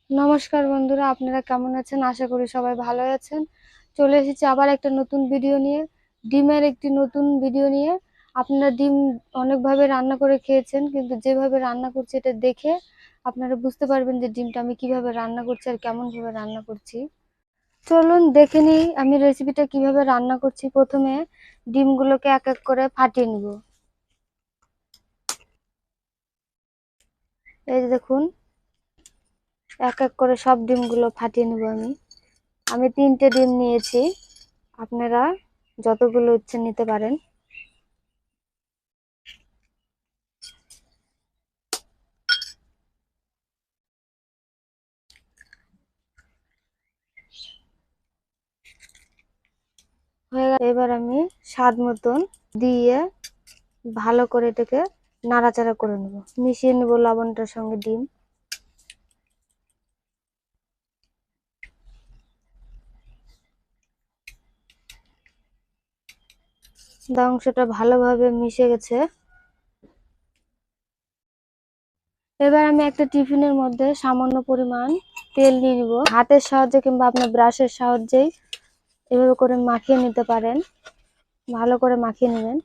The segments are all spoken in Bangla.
নমস্কার বন্ধুরা, আপনারা কেমন আছেন? আশা করি সবাই ভালো আছেন। চলে এসেছি আবার একটা নতুন ভিডিও নিয়ে, ডিমের একটি নতুন ভিডিও নিয়ে। আপনারা ডিম অনেকভাবে রান্না করে খেয়েছেন, কিন্তু যেভাবে রান্না করছি এটা দেখে আপনারা বুঝতে পারবেন যে ডিমটা আমি কিভাবে রান্না করছি আর কেমন ভাবে রান্না করছি। চলুন দেখে নিই আমি রেসিপিটা কিভাবে রান্না করছি। প্রথমে ডিমগুলোকে এক এক করে ফাটিয়ে নিব। এই যে দেখুন, এক এক করে সব ডিমগুলো ফাটিয়ে নেব আমি। আমি 3টে ডিম নিয়েছি, আপনারা যতগুলো ইচ্ছে নিতে পারেন। হয়ে গেল। এবার আমি স্বাদ মতন দিয়ে ভালো করে এটাকে নাড়াচাড়া করে নেব, মিশিয়ে নেব লবণটার সঙ্গে ডিম। অংশটা ভালোভাবে মিশে গেছে। এবার আমি একটা টিফিনের মধ্যে সামান্য পরিমাণ তেল নিয়ে নিব। হাতের সাহায্যে কিংবা আপনার ব্রাশের সাহায্যেই এভাবে করে মাখিয়ে নিতে পারেন। ভালো করে মাখিয়ে নেবেন।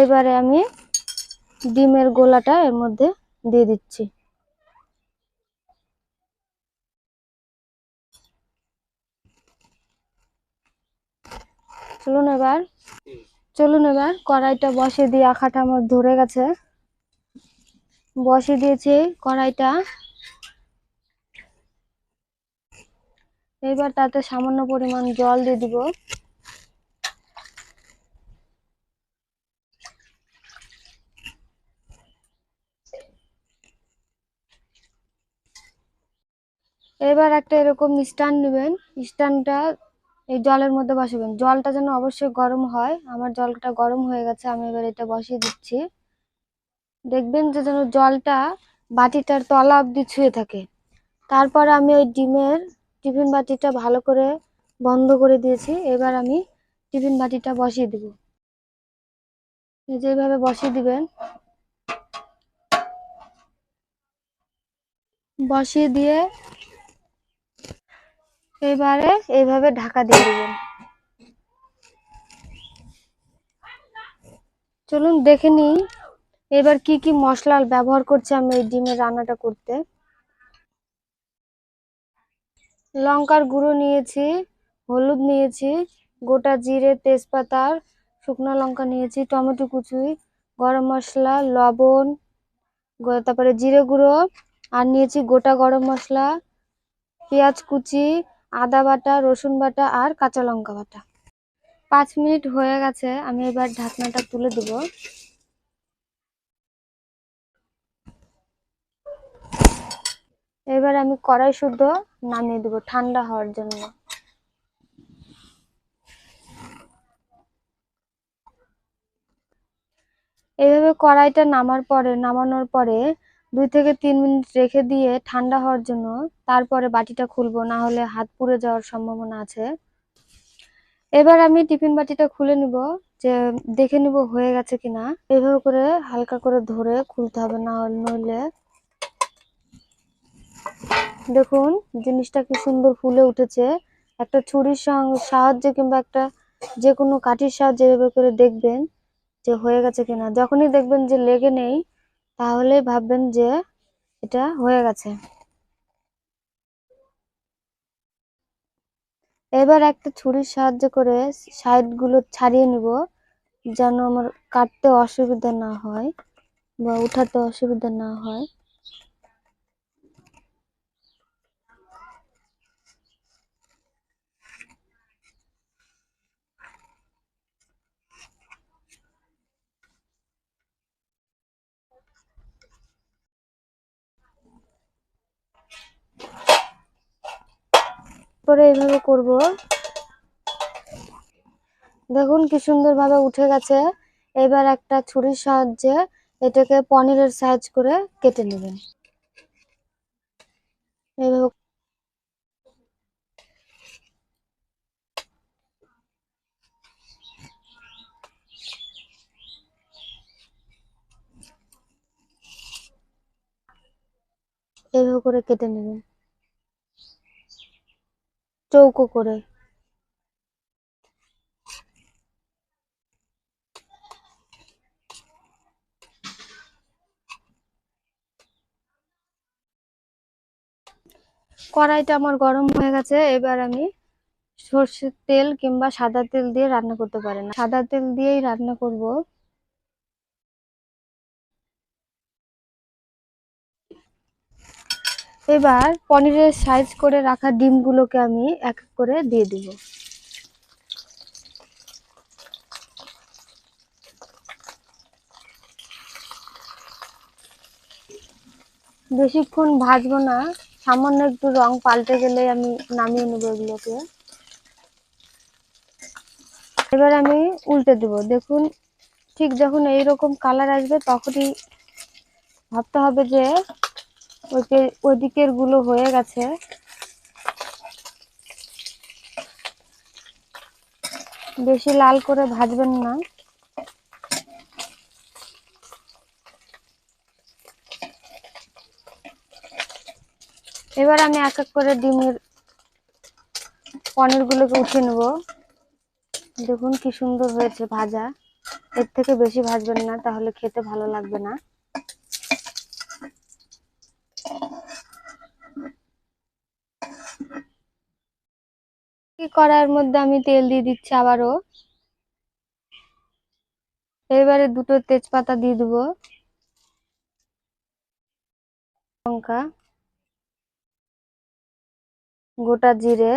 এবারে আমি ডিমের গোলাটা এর মধ্যে দিয়ে দিচ্ছি। চলুন এবার কড়াইটা বসিয়ে দিয়ে, আখাটা আমার ধরে গেছে, বসিয়ে দিয়েছি কড়াইটা। এবার তাতে সামান্য পরিমাণ জল দিয়ে দিব। এবার একটা এরকম স্ট্যান্ড নেবেন, স্ট্যান্ডটা এই জলের মধ্যে বসাবেন। জলটা যেন অবশ্যই গরম হয়। আমার জলটা গরম হয়ে গেছে, আমি এবার এটা বসিয়ে দিচ্ছি। দেখবেন যে যেন জলটা বাটিটার তলা অব্দি ছুঁয়ে থাকে। তারপরে আমি ওই ডিমের টিফিন বাটিটা ভালো করে বন্ধ করে দিয়েছি। এবার আমি টিফিন বাটিটা বসিয়ে দিব। যেভাবে বসিয়ে দিবেন, বসিয়ে দিয়ে এবারে এইভাবে ঢাকা দিয়ে দিবেন। চলুন দেখে নিই এবার কি কি মশলা ব্যবহার করছি আমি এই ডিমের রান্নাটা করতে। লঙ্কার গুঁড়ো নিয়েছি, হলুদ নিয়েছি, গোটা জিরে, তেজপাতা, শুকনো লঙ্কা নিয়েছি, টমেটো কুচি, গরম মশলা, লবণ, তারপরে জিরে গুঁড়ো, আর নিয়েছি গোটা গরম মশলা, পেঁয়াজ কুচি, আদা বাটা, রসুন বাটা আর কাঁচা লঙ্কা বাটা। 5 মিনিট হয়ে গেছে, আমি এবার ঢাকনাটা তুলে দেবো। এবার আমি কড়াই শুদ্ধ নামিয়ে দেবো ঠান্ডা হওয়ার জন্য। এইভাবে কড়াইটা নামানোর পরে 2 থেকে 3 মিনিট রেখে দিয়ে ঠান্ডা হওয়ার জন্য তারপরে বাটিটা খুলবো, না হলে হাত পুড়ে যাওয়ার সম্ভাবনা আছে। এবার আমি টিফিন বাটিটা খুলে নিব, যে দেখে নিব হয়ে গেছে কিনা। এভাবে করে হালকা করে ধরে খুলতে হবে, না হলে নইলে দেখুন জিনিসটা কি সুন্দর ফুলে উঠেছে। একটা ছুরির সাহায্যে কিংবা একটা যে কোনো কাঠির সাহায্যে এভাবে করে দেখবেন যে হয়ে গেছে কিনা। যখনই দেখবেন যে লেগে নেই, তাহলে ভাববেন যে এটা হয়ে গেছে। এবার একটা ছুরির সাহায্য করে সাইড গুলো ছাড়িয়ে নিব, যেন আমার কাটতে অসুবিধা না হয় বা উঠাতে অসুবিধা না হয়। পরে এইভাবে করব। দেখুন কি সুন্দর ভাবে উঠে গেছে। এবার একটা ছুরির সাহায্যে এটাকে পনিরের সাইজ করে কেটে নেবেন। এইভাবে এইভাবে করে কেটে নেবেন চৌকো করে। কড়াইটা আমার গরম হয়ে গেছে, এবার আমি সর্ষের তেল কিংবা সাদা তেল দিয়ে রান্না করতে পারেন, সাদা তেল দিয়েই রান্না করব। এবার পনিরের সাইজ করে রাখা ডিমগুলোকে আমি এক এক করে দিয়ে দিব। বেশিক্ষণ ভাজবো না, সামান্য একটু রং পাল্টে গেলে আমি নামিয়ে নেবো এগুলোকে। এবার আমি উল্টে দেব। দেখুন, ঠিক যখন এইরকম কালার আসবে তখনই ভাবতে হবে যে ওই দিকের গুলো হয়ে গেছে। বেশি লাল করে ভাজবেন না। এবার আমি এক এক করে পনিরগুলোকে উঠিয়ে নেব। দেখুন কি সুন্দর হয়েছে ভাজা। এর থেকে বেশি ভাজবেন না, তাহলে খেতে ভালো লাগবে না। কড়াইয়ের মধ্যে আমি তেল দিয়ে দিচ্ছি আবারও। এবারে দুটো তেজপাতা দিয়ে দেবো, লঙ্কা, গোটা জিরে,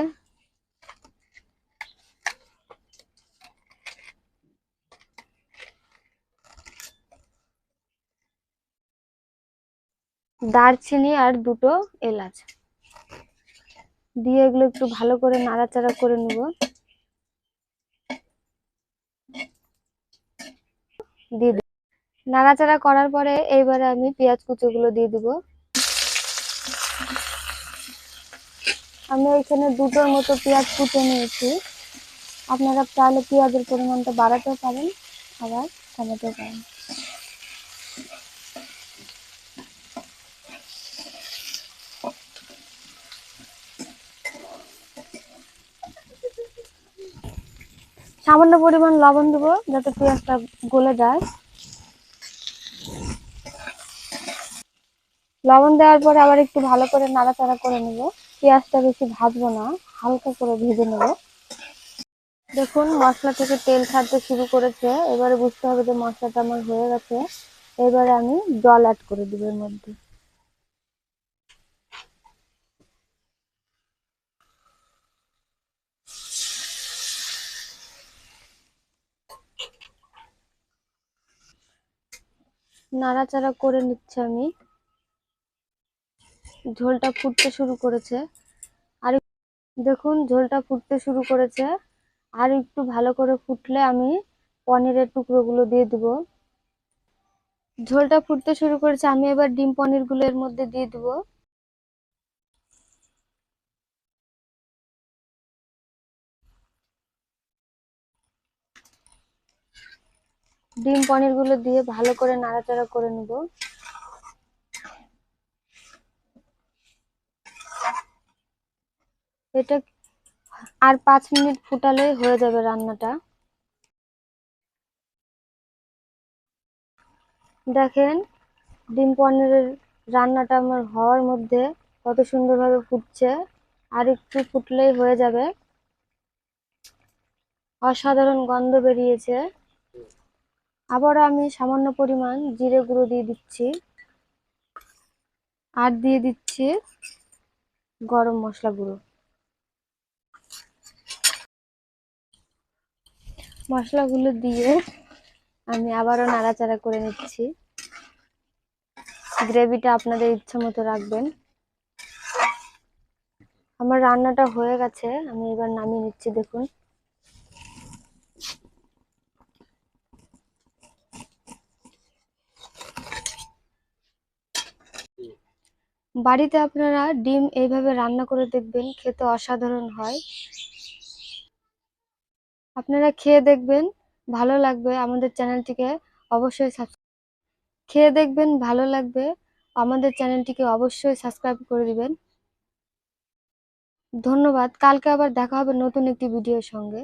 দারচিনি আর দুটো এলাচ দিয়ে এগুলো একটু ভালো করে নাড়াচাড়া করে নেব। দিয়ে নাড়াচাড়া করার পরে এইবারে আমি পেঁয়াজ কুচিগুলো দিয়ে দিব। আমি এখানে দুটোর মতো পেঁয়াজ কুচে নিয়েছি। আপনারা চাইলে পেঁয়াজের পরিমাণটা বাড়াতেও পারেন, আবার কমাতেও পারেন। সামান্য পরিমাণ লবণ দেবো যাতে পেঁয়াজটা গলে যায়। লবণ দেওয়ার পরে আবার একটু ভালো করে নাড়াচাড়া করে নেব। পেঁয়াজটা বেশি ভাজবো না, হালকা করে ভেজে নেব। দেখুন, মশলা থেকে তেল ছাড়তে শুরু করেছে। এবারে বুঝতে হবে যে মশলাটা আমার হয়ে গেছে। এবারে আমি জল অ্যাড করে দিব এর মধ্যে। নাড়াচাড়া করে নিচ্ছি আমি। ঝোলটা ফুটতে শুরু করেছে। আর দেখুন, ঝোলটা ফুটতে শুরু করেছে। আর একটু ভালো করে ফুটলে আমি পনিরের টুকরোগুলো দিয়ে দিব। ঝোলটা ফুটতে শুরু করেছে, আমি এবার ডিম পনিরগুলো এর মধ্যে দিয়ে দিব। ডিম পনিরগুলো দিয়ে ভালো করে নাড়াচাড়া করে নেব। এটা আর 5 মিনিট ফুটালেই হয়ে যাবে রান্নাটা। দেখেন, ডিম পনিরের রান্নাটা আমার হওয়ার মধ্যে কত সুন্দরভাবে ফুটছে। আর একটু ফুটলেই হয়ে যাবে। অসাধারণ গন্ধ বেরিয়েছে। আবারও আমি সামান্য পরিমাণ জিরে গুঁড়ো দিয়ে দিচ্ছি, আর দিয়ে দিচ্ছি গরম মশলা গুঁড়ো। মশলাগুলো দিয়ে আমি আবারও নাড়াচাড়া করে নিচ্ছি। গ্রেভিটা আপনাদের ইচ্ছা মতো রাখবেন। আমার রান্নাটা হয়ে গেছে, আমি এবার নামিয়ে নিচ্ছি। দেখুন, বাড়িতে আপনারা ডিম এইভাবে রান্না করে দেখবেন, খেতে অসাধারণ হয়। আপনারা খেয়ে দেখবেন, ভালো লাগবে। আমাদের চ্যানেলটিকে অবশ্যই খেয়ে দেখবেন, ভালো লাগবে। আমাদের চ্যানেলটিকে অবশ্যই সাবস্ক্রাইব করে দিবেন। ধন্যবাদ। কালকে আবার দেখা হবে নতুন একটি ভিডিওর সঙ্গে।